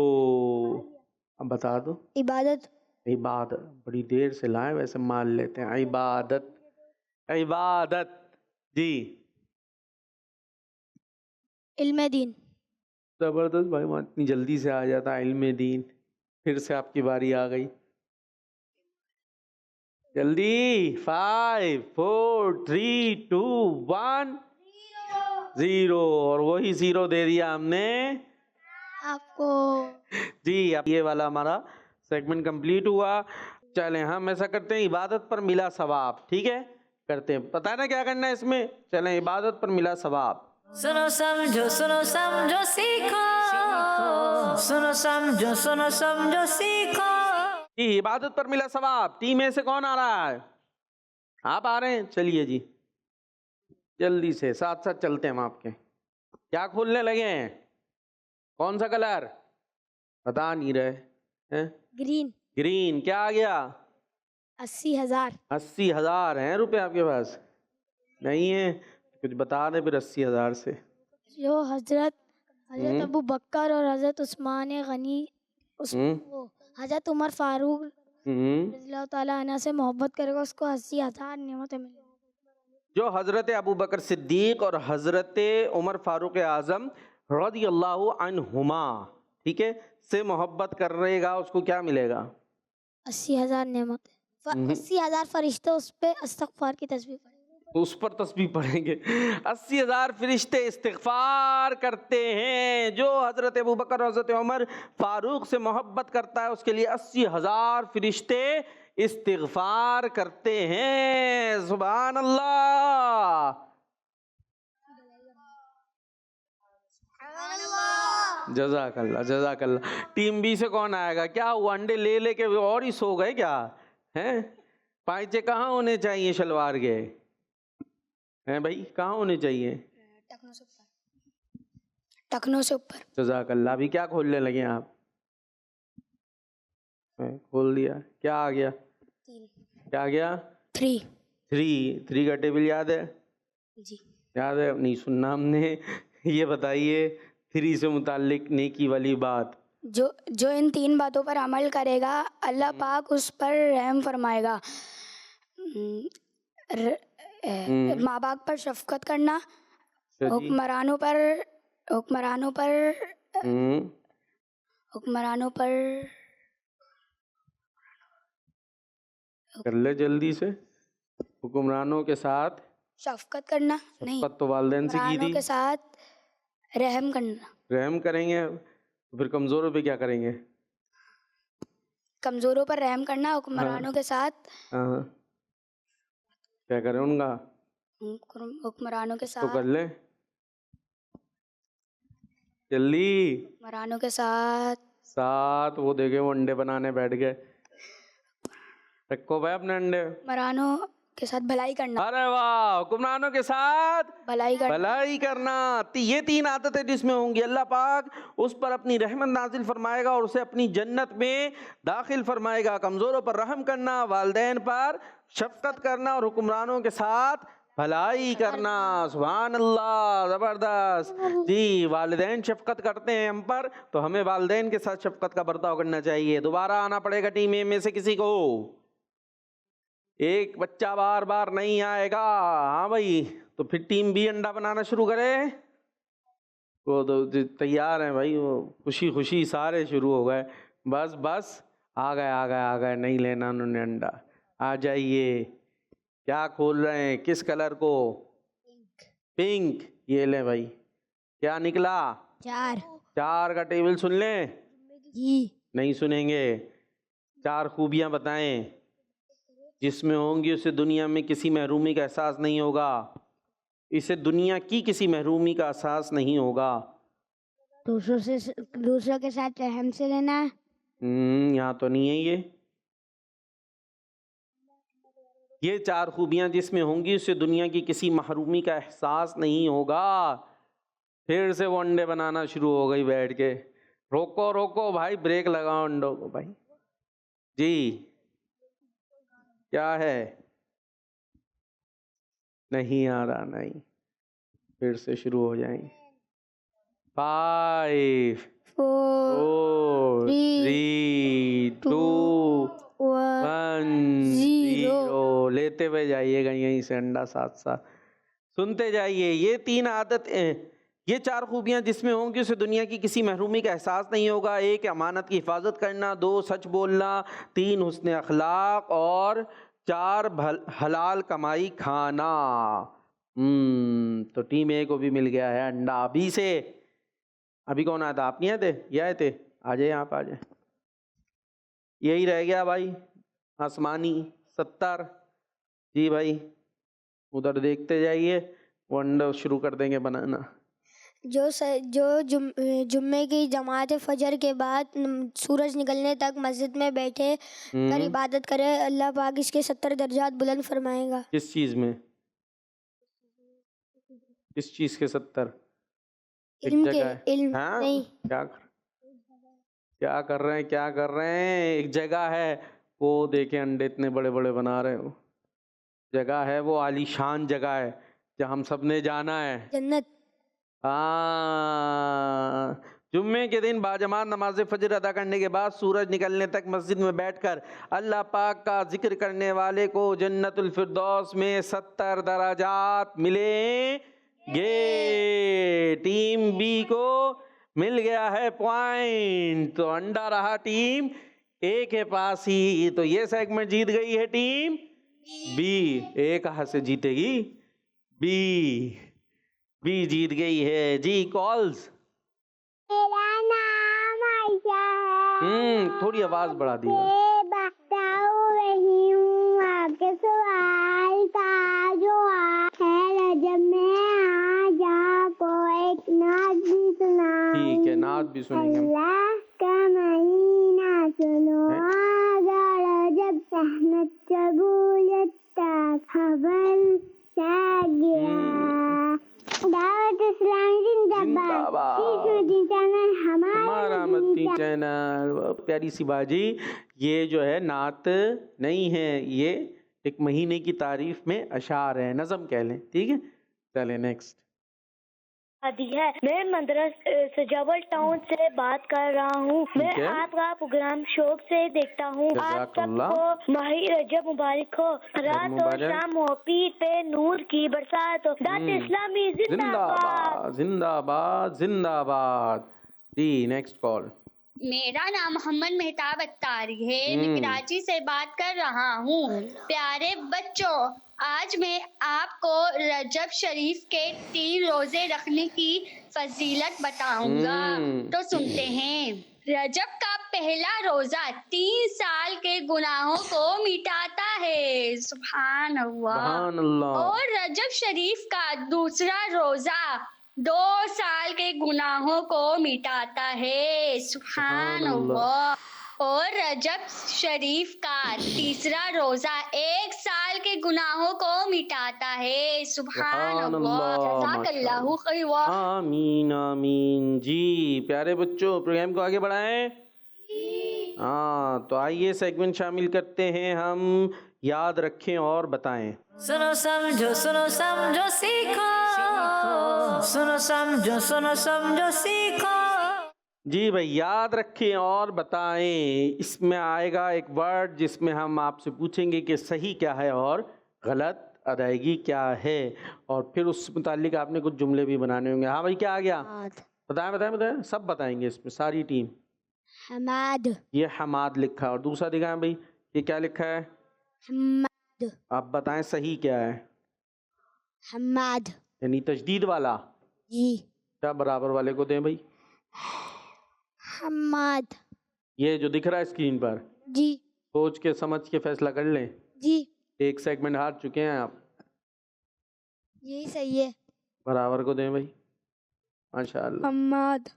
अब बता दो। इबादत इबादत, बड़ी देर से लाए, वैसे मान लेते हैं। इबादत, इबादत जी। इल्म दीन जबरदस्त भाई, वहाँ इतनी जल्दी से आ जाता है इल्म दीन। फिर से आपकी बारी आ गई, जल्दी। 5 4 3 2 1 0, और वही 0 दे दिया हमने आपको। जी। अब ये वाला हमारा सेगमेंट कंप्लीट हुआ। चलें हम ऐसा करते हैं, इबादत पर मिला सवाब, ठीक है, करते हैं। पता है ना क्या करना है इसमें? चलें, इबादत पर मिला सवाब। सुनो समझो सीखो, सुनो समझो सीखो। जी, इबादत पर मिला सवाब, टीम में से कौन आ रहा है? आप आ रहे हैं, चलिए जी, जल्दी से साथ साथ चलते हैं हम आपके। क्या खोलने लगे हैं? कौन सा कलर? बता नहीं रहे हैं। ग्रीन ग्रीन, क्या आ गया? 80,000 80,000 हैं रुपए आपके पास? नहीं है, कुछ बता दे फिर 80,000 से। जो हजरत अबू बकर और हजरत उस्मान गनी वो हजरत उमर फारूक रज़ियल्लाहु ताला अन्हु से मोहब्बत करेगा, उसको 80,000 नेमतें मिलेंगी। जो हजरत अबू बकर सिद्दीक और हजरत उमर फारूक आजम रज़ियल्लाहु अन्हुमा, ठीक है, से मोहब्बत करेगा, उसको क्या मिलेगा? 80,000 नेमतें, 80,000 फरिश्ते उस पे इस्तग़फ़ार की तस्बीह पढ़ेंगे, उस पर तस्बीह पढ़ेंगे। 80,000 फरिश्ते इस्तिग़फ़ार करते हैं। जो हजरत अबू बकर और हजरत उमर फारूक से मोहब्बत करता है, उसके लिए 80,000 फरिश्ते इस्तिग़फ़ार करते हैं। सुभान अल्लाह, जज़ाकल्लाह, जज़ाकल्लाह। टीम बी से कौन आएगा? क्या हुआ, अंडे ले लेके और ही सो गए क्या? हैं, पाइचे कहाँ होने चाहिए शलवार के? हैं भाई, कहाँ होने चाहिए? टखनों से ऊपर। जज़ाकल्लाह। अभी क्या खोलने लगे आप? खोल दिया, क्या आ गया? क्या आ गया? 3 3 का टेबल याद है? जी याद है? नहीं सुनना हमने। ये बताइए 3 से मुताल्लिक नेकी वाली बात। जो इन 3 बातों पर अमल करेगा, अल्लाह पाक उस पर रहम फरमाएगा। माँ बाप पर शफकत करना, हुक्मरानों पर कर ले जल्दी से। हुक्मरानों के साथ शफकत करना नहीं, शफकत तो वालिदैन से की हुक्मरानों थी। के साथ रहम करना, रहम करेंगे, फिर कमजोरों पे क्या करेंगे? कमजोरों पर रहम करना, हुक्मरानों के साथ हाँ, क्या करें उनका? हुक्मरानों के तो साथ कर ले जल्दी। हुक्मरानों के साथ साथ वो देखे वो अंडे बनाने बैठ गए। रखो भाई अपने अंडे। हुक्मरानों के साथ भलाई करना, अरे वाह, हुक्मरानों के साथ भलाई करना, भलाई करना। ये 3 आदतें जिसमें होंगी अल्लाह पाक उस पर अपनी रहमत नाजिल फरमाएगा और उसे अपनी जन्नत में दाखिल फरमाएगा। कमजोरों पर रहम करना, वालिदैन पर शफकत करना और हुक्मरानों के साथ भलाई करना। सुभान अल्लाह, जबरदस्त जी। वालिदैन शफकत करते हैं हम पर, तो हमें वालिदैन के साथ शफकत का बर्ताव करना चाहिए। दोबारा आना पड़ेगा टीम ए में से किसी को। एक बच्चा बार बार नहीं आएगा, हाँ भाई, तो फिर टीम बी अंडा बनाना शुरू करे। वो तो तैयार हैं भाई, वो खुशी खुशी सारे शुरू हो गए। बस बस, आ गए, नहीं लेना उन्होंने अंडा। आ जाइए। क्या खोल रहे हैं, किस कलर को? पिंक। ये ले भाई, क्या निकला? 4 का टेबल सुन लें? नहीं सुनेंगे। 4 खूबियां बताएं जिसमें होंगी उसे दुनिया में किसी महरूमी का एहसास नहीं होगा। इसे दुनिया की किसी महरूमी का एहसास नहीं होगा। दूसरों के साथ रहम से लेना। यहाँ तो नहीं है ये 4 खूबियां जिसमें होंगी उसे दुनिया की किसी महरूमी का एहसास नहीं होगा। फिर से वो अंडे बनाना शुरू हो गई बैठ के। रोको रोको भाई, ब्रेक लगाओ अंडों को भाई जी। क्या है? नहीं आ रहा, नहीं। फिर से शुरू हो जाएंगे। 5 4 3 2 1 0। लेते हुए जाइएगा यहीं से अंडा साथ साथ, सुनते जाइए। ये 3 आदतें, ये 4 खूबियां जिसमें होंगी उसे दुनिया की किसी महरूमी का एहसास नहीं होगा। 1 अमानत की हिफाजत करना, 2 सच बोलना, 3 हुस्न अखलाक और 4 हलाल कमाई खाना। तो टीम ए को भी मिल गया है अंडा अभी से। अभी कौन आया था? आप नहीं आए थे? ये आए थे? आ जाए, आप आ जाए। यही रह गया भाई, आसमानी 70 जी भाई। उधर देखते जाइए, वो अंडा शुरू कर देंगे बनाना। जो जुम्मे की जमात फजर के बाद सूरज निकलने तक मस्जिद में बैठे कर इबादत करे, अल्लाह पाक इसके 70 दर्जात बुलंद फरमाएगा। किस चीज में? किस चीज के 70? इल्म के, इल्म हाँ? नहीं। क्या कर रहे हैं? एक जगह है, वो देखे अंडे इतने बड़े बड़े बना रहे हो। जगह है, वो आलीशान जगह है जहाँ हम सब ने जाना है, जन्नत। जुम्मे के दिन बाजमात नमाज फजर अदा करने के बाद सूरज निकलने तक मस्जिद में बैठकर अल्लाह पाक का जिक्र करने वाले को जन्नतुल फिरदौस में 70 दराजात मिलेंगे। टीम बी को मिल गया है पॉइंट, तो अंडा रहा टीम ए के पास ही। तो ये सेगमेंट जीत गई है टीम बी। ए कहाँ से जीतेगी? बी जीत गई है जी। कॉल्स। मेरा नाम आयशा है। थोड़ी आवाज बढ़ा दी। मैं बताओ रही हूँ आपके सवाल का जो है रजब में आज आपको एक नात भी सुनाऊं। ठीक है, नात भी सुनेंगे। अल्लाह का महीना सुनो, रजब रहमत कबूलियत का खबर छा गया। दावत इस्लाम जिंदाबाद। हमारा मदनी चैनल। प्यारी सी बाजी, ये जो है नात नहीं है, ये एक महीने की तारीफ में अशार है, नज़म कह लें। ठीक है, चले नेक्स्ट। है। मैं मद्रास सजावल टाउन से बात कर रहा हूँ। मैं आपका प्रोग्राम शौक से देखता हूँ। आप सबको माही रजब मुबारक हो। रात और शाम मोहब्बत पे नूर की बरसात हो। दात इस्लामी जिंदाबाद जिंदाबाद जिंदाबाद जी। Next call. मेरा नाम मोहम्मद मेहताब अत्तारी है। मैं कराची से बात कर रहा हूँ। प्यारे बच्चों, आज मैं आपको रजब शरीफ के 3 रोजे रखने की फजीलत बताऊंगा। तो सुनते हैं। रजब का पहला रोजा 3 साल के गुनाहों को मिटाता है। सुभान अल्लाह। सुभान अल्लाह। और रजब शरीफ का दूसरा रोजा 2 साल के गुनाहों को मिटाता है। सुभान अल्लाह। और रजब शरीफ का तीसरा रोजा 1 साल के गुनाहों को मिटाता है। सुभान अल्लाह। जज़ाकल्लाहु खैरा। आमीन आमीन। जी प्यारे बच्चों, प्रोग्राम को आगे बढ़ाएं। हाँ, तो आइए सेगमेंट शामिल करते हैं हम, याद रखें और बताएं। सुनो समझो सीखो, सुनो समझो सीखो। जी भाई, याद रखें और बताएं। इसमें आएगा एक वर्ड जिसमें हम आपसे पूछेंगे कि सही क्या है और गलत अदायगी क्या है, और फिर उस मुतालिक आपने कुछ जुमले भी बनाने होंगे। हाँ भाई, क्या आ गया? बताएं, सब बताएंगे इसमें, सारी टीम। हमाद। ये हमाद लिखा, और दूसरा दिखाएं भाई, ये क्या लिखा है? हमाद। आप बताएं सही क्या है? हमाद। यानी तजदीद वाला। जी। क्या बराबर वाले को दें भाई? हमाद। ये जो दिख रहा है स्क्रीन पर, जी। सोच के समझ के फैसला कर लें। जी। एक सेगमेंट हार चुके हैं आप। यही सही है। बराबर को दें भाई। माशाअल्लाह। हमाद।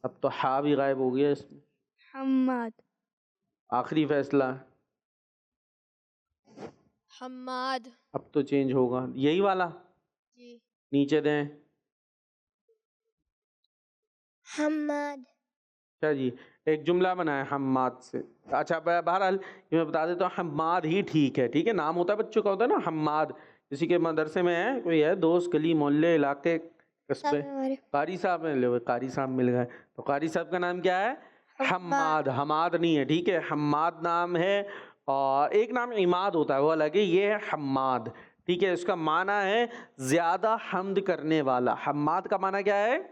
अब तो हा भी गायब हो गया इसमें। हमाद। आखिरी फैसला। हमाद। अब तो चेंज होगा, यही वाला। जी। नीचे दें। हमाद। अच्छा जी, एक जुमला बनाए हम्माद से। अच्छा, बहरहाल ये मैं बता देता हूँ, हम्माद ही ठीक है। ठीक है, नाम होता है बच्चों का, होता है ना हम्माद। किसी के मदरसे में है, कोई है दोस्त, गली मोहल्ले इलाके कस्बे, कारी साहब मिले हुए, कारी साहब मिल गए, तो कारी साहब का नाम क्या है? हम्माद। हमाद नहीं है, ठीक है, हम्माद नाम है। और एक नाम इमाद होता है, वो अलग है, ये है हम्माद। ठीक है, इसका माना है ज्यादा हमद करने वाला। हम्माद का माना क्या है?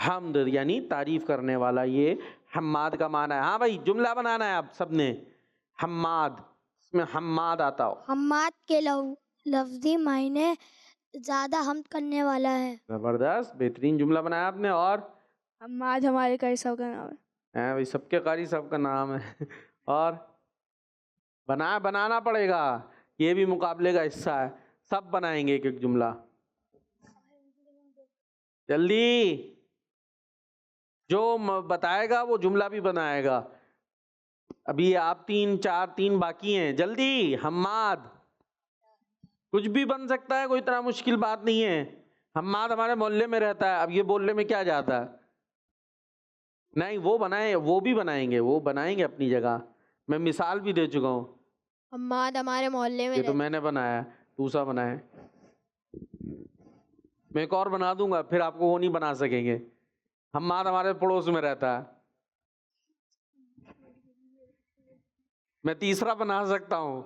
हमद, यानी तारीफ करने वाला, ये हम्माद का माना है। हाँ भाई, जुमला बनाना है आप सबने। हम्माद, इसमें हम्माद आता हो। हम्माद के लफ्जी मायने ज्यादा हमद करने वाला है। जबरदस्त, बेहतरीन जुमला बनाया आपने। और हम्माद हमारे कारी साहब का नाम है भाई, सबके कारी साहब का नाम है। और बनाना पड़ेगा, ये भी मुकाबले का हिस्सा है। सब बनाएंगे एक एक जुमला, जल्दी। जो बताएगा वो जुमला भी बनाएगा। अभी आप 3 बाकी हैं, जल्दी। हम्माद कुछ भी बन सकता है, कोई इतना मुश्किल बात नहीं है। हम्माद हमारे मोहल्ले में रहता है, अब ये बोलने में क्या जाता है? नहीं, वो बनाए, वो भी बनाएंगे, वो बनाएंगे अपनी जगह। मैं मिसाल भी दे चुका हूँ। हम्माद हमारे मोहल्ले में ये तो मैंने बनाया, दूसरा बनाया। मैं एक और बना दूंगा, फिर आपको वो नहीं बना सकेंगे। हम्माद हमारे पड़ोस में रहता है, मैं तीसरा बना सकता हूँ,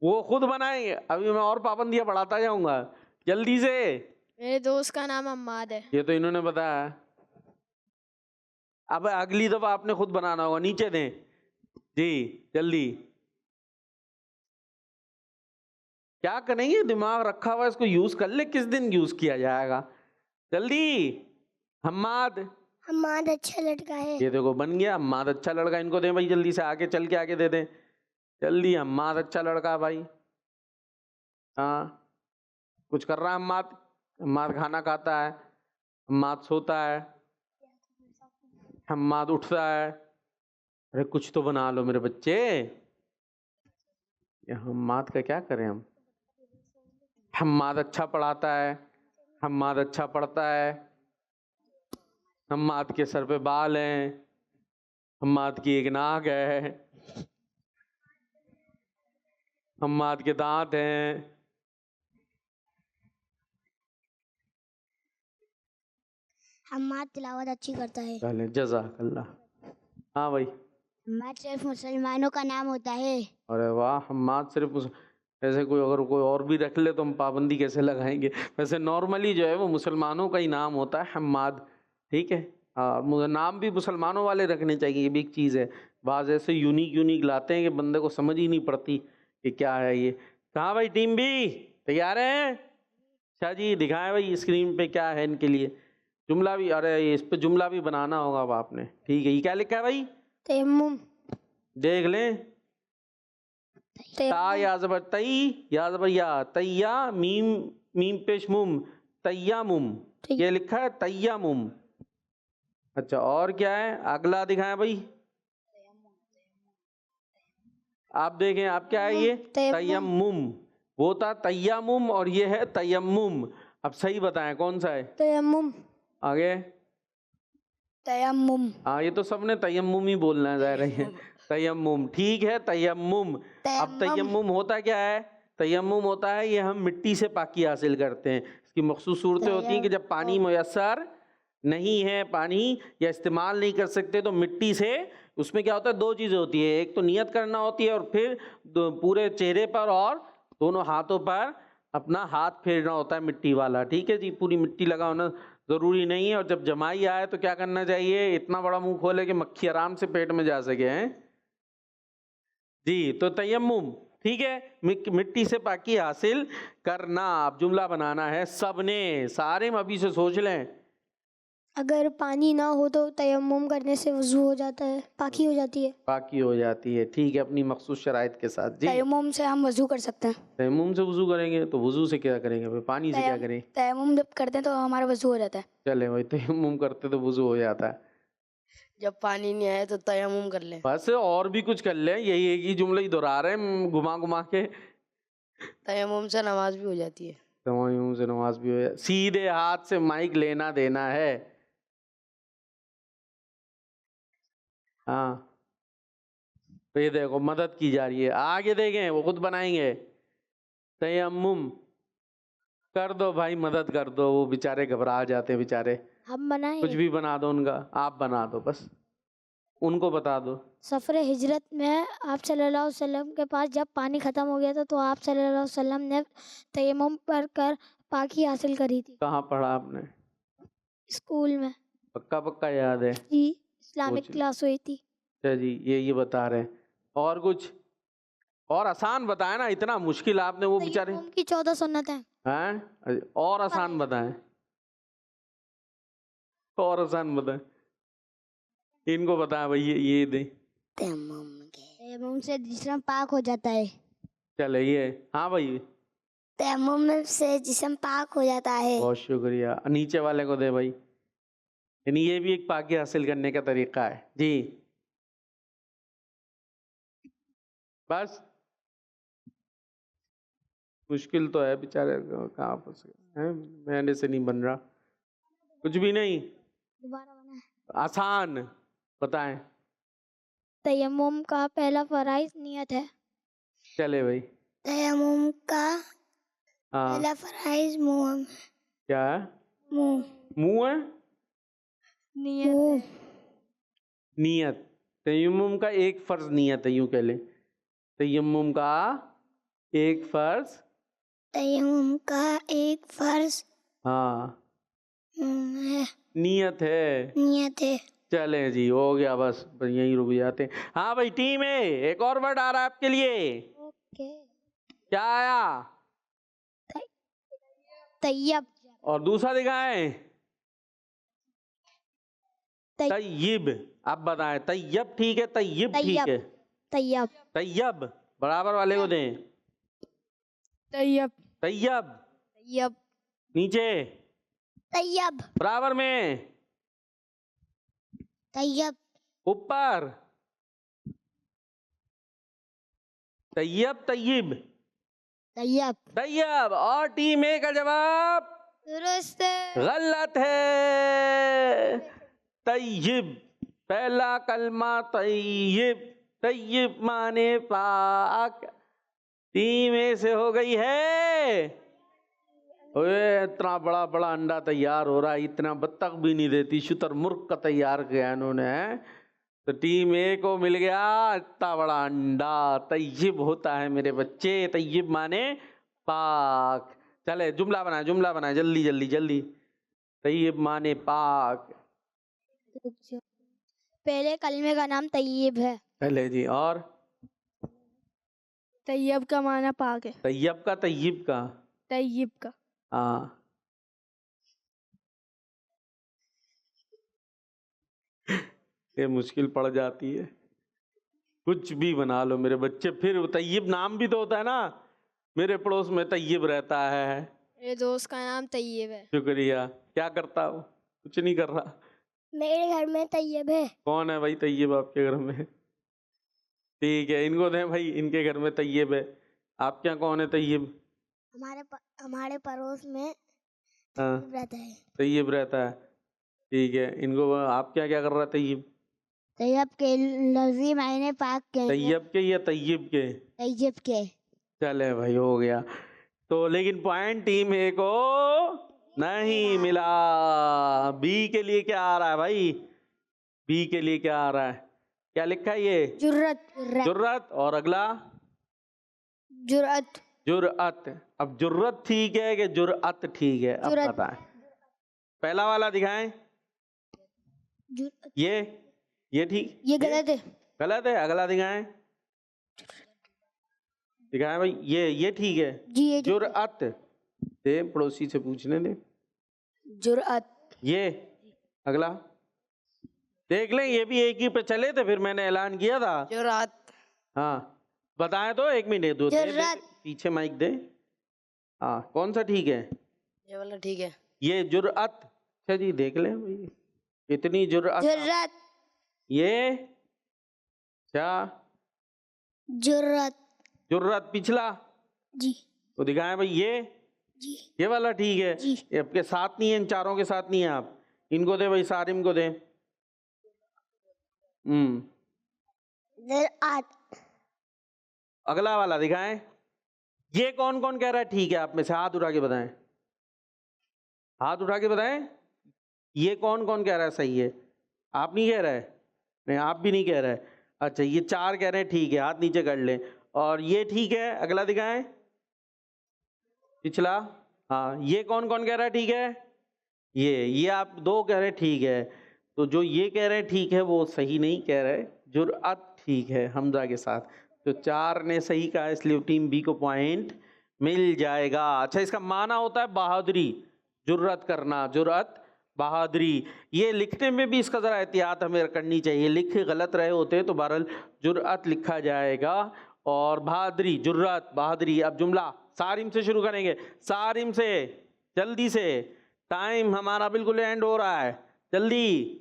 वो खुद बनाएंगे। अभी मैं और पाबंदियां बढ़ाता जाऊंगा, जल्दी से। मेरे दोस्त का नाम हम्माद है। ये तो इन्होंने बताया। अब अगली दफा आपने खुद बनाना होगा, नीचे दें जी, जल्दी। क्या करेंगे, दिमाग रखा हुआ, इसको यूज कर ले, किस दिन यूज किया जाएगा। जल्दी। हम्माद। हम्माद अच्छा लड़का है। ये देखो बन गया, हम्माद अच्छा लड़का। इनको दें भाई, जल्दी से आगे चल के आगे दे दें, जल्दी। हम्माद अच्छा लड़का भाई। हाँ, कुछ कर रहा है हम्माद? हम्माद खाना खाता है, हम्माद सोता है, हम्माद उठता है। अरे कुछ तो बना लो मेरे बच्चे। ये हम्माद का क्या करें हम? हम्माद अच्छा पढ़ाता है, हम्माद अच्छा पढ़ता है, हम्माद के सर पे बाल हैं, हम्माद की एक नाक है, हम्माद के दांत हैं। हम्माद तिलावत अच्छी करता है। चले, जज़ाकल्लाह। हाँ भाई, हम्माद सिर्फ मुसलमानों का नाम होता है। अरे वाह, हम्माद सिर्फ ऐसे कोई अगर कोई और भी रख ले तो हम पाबंदी कैसे लगाएंगे? वैसे नॉर्मली जो है वो मुसलमानों का ही नाम होता है हम्माद। ठीक है, और नाम भी मुसलमानों वाले रखने चाहिए, ये भी एक चीज़ है। बाज ऐसे यूनिक लाते हैं कि बंदे को समझ ही नहीं पड़ती कि क्या है ये। कहाँ भाई टीम बी, तैयार हैं? अच्छा जी, दिखाएं भाई स्क्रीन पे क्या है इनके लिए। जुमला भी, अरे इस पे जुमला भी बनाना होगा अब आपने। ठीक है, ये क्या लिखा है भाई? तयम्मुम। देख लें। ता या ज़बर तई, या ज़बर या, तैया, मीम पेश मुम, तैयामुम, ये लिखा है तैयामुम। अच्छा, और क्या है अगला दिखाएं भाई। आप देखें, आप क्या है ये? तयम्मुम। वो था तयम्मुम और ये है तयम्मुम। अब सही बताएं कौन सा है? तयम्मुम। आगे तयम्मुम। हाँ, ये तो सबने तयम्मुम ही बोलना है, ज़ाहिर है। तयम्मुम, ठीक है, तयम्मुम। अब तयम्मुम होता क्या है? तयम्मुम होता है ये हम मिट्टी से पाकी हासिल करते हैं। इसकी मखसूस सूरतें होती हैं कि जब पानी मुयस्सर नहीं है, पानी या इस्तेमाल नहीं कर सकते, तो मिट्टी से, उसमें क्या होता है, दो चीज़ें होती है। एक तो नियत करना होती है और फिर पूरे चेहरे पर और दोनों हाथों पर अपना हाथ फेरना होता है मिट्टी वाला। ठीक है जी, पूरी मिट्टी लगा होना ज़रूरी नहीं है। और जब जमाई आए तो क्या करना चाहिए? इतना बड़ा मुंह खोले कि मक्खी आराम से पेट में जा सके। हैं जी, तो तयम्मुम, ठीक है, मिट्टी से पाकी हासिल करना। अब जुमला बनाना है सबने, सारे में अभी से सोच लें। अगर पानी ना हो तो तयम्मुम करने से वजू हो जाता है, पाकी हो जाती है। पाकी हो जाती है, ठीक है, अपनी मखसूस शराइत के साथ। जी, तयम्मुम से हम वजू कर सकते हैं। तयम्मुम से वजू करेंगे तो वजू से क्या करेंगे भाई? पानी से क्या करें? तयम्मुम जब करते हैं तो हमारा वजू हो जाता है। चले भाई, तयम्मुम करते तो वजू हो जाता है। जब पानी नहीं आए तो तयम्मुम कर ले। बस, और भी कुछ कर ले, यही एक ही जुमला ही दोहरा रहे हैं घुमा घुमा के। तयम्मुम से नमाज भी हो जाती है। तयम्मुम से नमाज भी हो जाती। सीधे हाथ से माइक लेना देना है। हाँ, तो ये देखो मदद की जा रही है। आगे देखें, वो खुद बनाएंगे। तयम्मुम कर दो भाई, मदद कर दो, वो बेचारे घबरा जाते हैं बेचारे। हम बनाए कुछ भी बना दो उनका, आप बना दो बस, उनको बता दो। सफ़र हिजरत में आप सल्लल्लाहु अलैहि वसल्लम के पास जब पानी ख़त्म हो गया था तो आप सल्लल्लाहु अलैहि वसल्लम ने तयम्मुम पर कर पाकी हासिल करी थी। कहाँ पढ़ा आपने? स्कूल में। पक्का पक्का याद है? जी, इस्लामिक कुछ- क्लास हुई थी। अच्छा जी, ये बता रहे हैं। और कुछ और आसान बताए ना, इतना मुश्किल आपने वो बेचारे। तयम्मुम की 14 सुन्नत हैं। हैं, और आसान बताएं, और आसान बताएं, इनको बताएं भाई, ये दे। तयम्मुम से जिस्म पाक हो जाता है। चले ये, हाँ भाई, तयम्मुम से जिस्म पाक हो जाता है। बहुत शुक्रिया। नीचे वाले को दे भाई, यानी ये भी एक पाकी हासिल करने का तरीका है जी। बस, मुश्किल तो है बेचारे, कहाँ फंस गए हैं, मैंने से नहीं बन रहा कुछ भी नहीं। दोबारा बना। आसान बताएं। तयम्मुम का पहला फराइज नियत है। चले भाई, तयम्मुम का हाँ, पहला फराइज मुंह क्या है? मुंह मुंह है, नियत। नियत। तयम्मुम का एक फर्ज नियत है, यूं कह ले, तयम्मुम का एक फर्ज, तयम्मुम का एक फर्ज हाँ, है, नियत है। नियत है। चले जी, हो गया, बस यहीं रुक जाते हैं। हाँ भाई टीम ए, एक और वर्ड आ रहा है आपके लिए। ओके। क्या आया? तैयब। और दूसरा दिखाएं, तय्यब। अब बताएं, तय्यब ठीक है, तय्यब ठीक है? तैयब। तय्यब बराबर वाले को दें। तैयब। तय्यब, तैयब। नीचे तैयब। बराबर में, तैयब। ऊपर, तय्यब, तय्यब, तैयब। तय्यब। और टीम ए का जवाब दुरुस्त। गलत है। तय्यब, पहला कलमा तय्यब, तय्यब माने पाक। टीम ए से हो गई है। ओए, इतना बड़ा बड़ा अंडा तैयार हो रहा है, इतना बत्तख भी नहीं देती, शुतुरमुर्ग का तैयार किया इन्होंने। तो टीम ए को मिल गया इतना बड़ा अंडा। तय्यब होता है मेरे बच्चे, तय्यब माने पाक। चले जुमला बनाए, जुमला बनाए, जल्दी जल्दी जल्दी। तय्यब माने पाक। पहले कलमे का नाम तैयब है। चले जी। और तैयब का माना पाक है। तैयब का, तैयब का, तैयब का। हाँ। ये मुश्किल पड़ जाती है, कुछ भी बना लो मेरे बच्चे। फिर तैयब नाम भी तो होता है ना। मेरे पड़ोस में तैयब रहता है। मेरे दोस्त का नाम तैयब है। शुक्रिया। क्या करता हो? कुछ नहीं कर रहा। मेरे घर में तैयब है। कौन है भाई तैयब आपके घर में? ठीक है, इनको दें भाई, इनके घर में तैयब है। आपके यहाँ कौन है तैयब? हमारे पड़ोस में हाँ, तैयब रहता है। तैयब रहता है। ठीक है, इनको आपके यहाँ क्या कर रहा है तैयब? तैयब के लफ्ज़ी मायने पाक के हैं। तैयब के या तैयब के? तैयब के। चले भाई, हो गया। तो लेकिन पॉइंट टीम ए को नहीं मिला। बी के लिए क्या आ रहा है भाई? बी के लिए क्या आ रहा है? क्या लिखा है ये? जुर्रत। जुर्रत। और अगला? जुर्रत। जुर्अत। अब जुर्रत ठीक है कि जुर्अत ठीक है? अब जुर्रत। बताएं। पहला वाला दिखाएं। ये ठीक, ये गलत है। गलत है। अगला दिखाएं, दिखाएं भाई। ये ठीक है जी ये जुर्अत। दे पड़ोसी से पूछने दे। जुर्रत। ये अगला देख लें, ये भी एक ही पे चले थे, फिर मैंने ऐलान किया था। जुरात। हाँ बताएं तो, एक मिनट दो, दे, पीछे माइक दे। हाँ कौन सा ठीक है? ये वाला ठीक है। ये जुर्अत। अच्छा जी, देख लें भाई, इतनी जुर्अत। जुर्रत। ये क्या? जुर्रत। जुर्रत पिछला जी तो दिखाएं भाई। जी ये वाला ठीक है। जी। ये आपके साथ नहीं है, इन चारों के साथ नहीं है। आप इनको दे भाई, सारिम को दे। जुर्अत। अगला वाला दिखाएं। ये कौन कौन कह रहा है ठीक है? आप में से हाथ उठा के बताएं, हाथ उठा के बताएं। ये कौन कौन कह रहा है सही है? आप नहीं कह रहे? नहीं, आप भी नहीं कह रहे। अच्छा, ये चार कह रहे हैं ठीक है, हाथ नीचे कर लें। और ये ठीक है। अगला दिखाएं, पिछला। हाँ, ये कौन कौन कह रहा है ठीक है? ये आप दो कह रहे हैं ठीक है। तो जो ये कह रहे हैं ठीक है वो सही नहीं कह रहे। जुर्अत ठीक है हमजा के साथ। तो चार ने सही कहा, इसलिए टीम बी को पॉइंट मिल जाएगा। अच्छा, इसका माना होता है बहादुरी, जुर्रत करना, जुर्अत बहादुरी। ये लिखने में भी इसका ज़रा एहतियात हमें करनी चाहिए। लिख गलत रहे होते तो बहरहाल जुर्अत लिखा जाएगा और बहादुरी, जुर्रत बहादुरी। अब जुमला सारिम से शुरू करेंगे, सारिम से, जल्दी से, टाइम हमारा बिल्कुल एंड हो रहा है, जल्दी।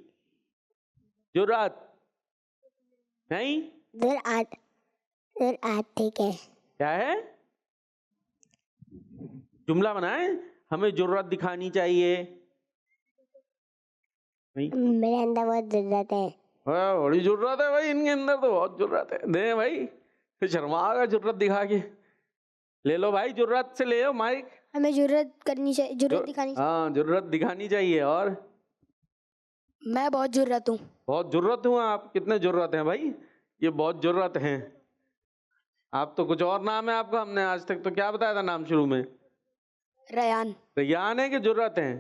जुर्अत नहीं, जुर्अत। जुर्अत ठीक है। क्या है? जुमला बनाए, हमें जुर्रत दिखानी चाहिए। नहीं, मेरे अंदर बहुत जुर्रत है। बड़ी जुर्रत है भाई, इनके अंदर तो बहुत जुर्रत है। दे भाई, फिर शर्माएगा जुर्रत दिखा के। ले लो भाई, जुर्रत से ले लो माइक। हमें जुर्रत करनी चाहिए, जुर्रत दिखानी चाहिए। हाँ, जुर्रत दिखानी चाहिए। और मैं बहुत जुर्रत हूँ। बहुत जुर्रत हूँ। आप कितने जुर्रत हैं भाई? ये बहुत जुर्रत हैं। आप तो कुछ और नाम है आपका, हमने आज तक तो क्या बताया था नाम शुरू में? रयान। रयान है कि जुर्रत है?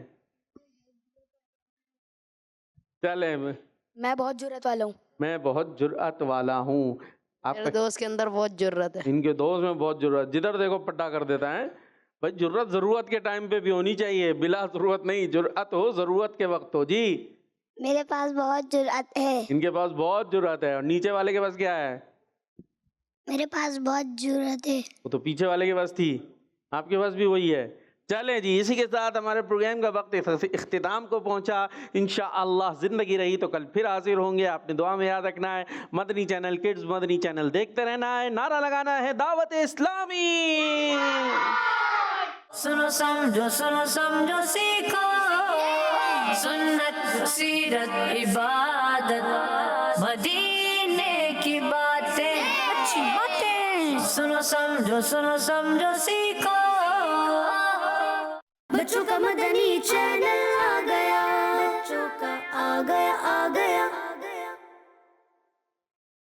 चले, मैं बहुत जुर्रत वाला हूँ। मैं बहुत जुर्रत वाला हूँ। मेरे आपका दोस्त के अंदर बहुत जुर्रत है। इनके दोस्त में बहुत जुर्रत, जिधर देखो पट्टा कर देता है भाई। जुर्रत जरूरत के टाइम पे भी होनी चाहिए, बिला जरूरत नहीं। जुर्रत हो जरूरत के वक्त हो। जी, मेरे पास बहुत जुर्रत है। इनके पास बहुत जुर्रत है। और नीचे वाले के पास क्या है? मेरे पास बहुत जुर्रत है। वो तो पीछे वाले के पास थी, आपके पास भी वही है। चलें जी, इसी के साथ हमारे प्रोग्राम का वक्त इख्तिताम को पहुंचा। इंशाअल्लाह ज़िंदगी रही तो कल फिर हाजिर होंगे। आपने दुआ में याद रखना है, Madani channel kids, Madani channel देखते रहना है, नारा लगाना है दावत इस्लामी। सुनो समझो सीखो, सुन्नत सीरत इबादत, मदीने की बातें, अच्छी बातें। सुनो समझो सीखो। बच्चों का मदनी चैनल आ गया, बच्चों का आ गया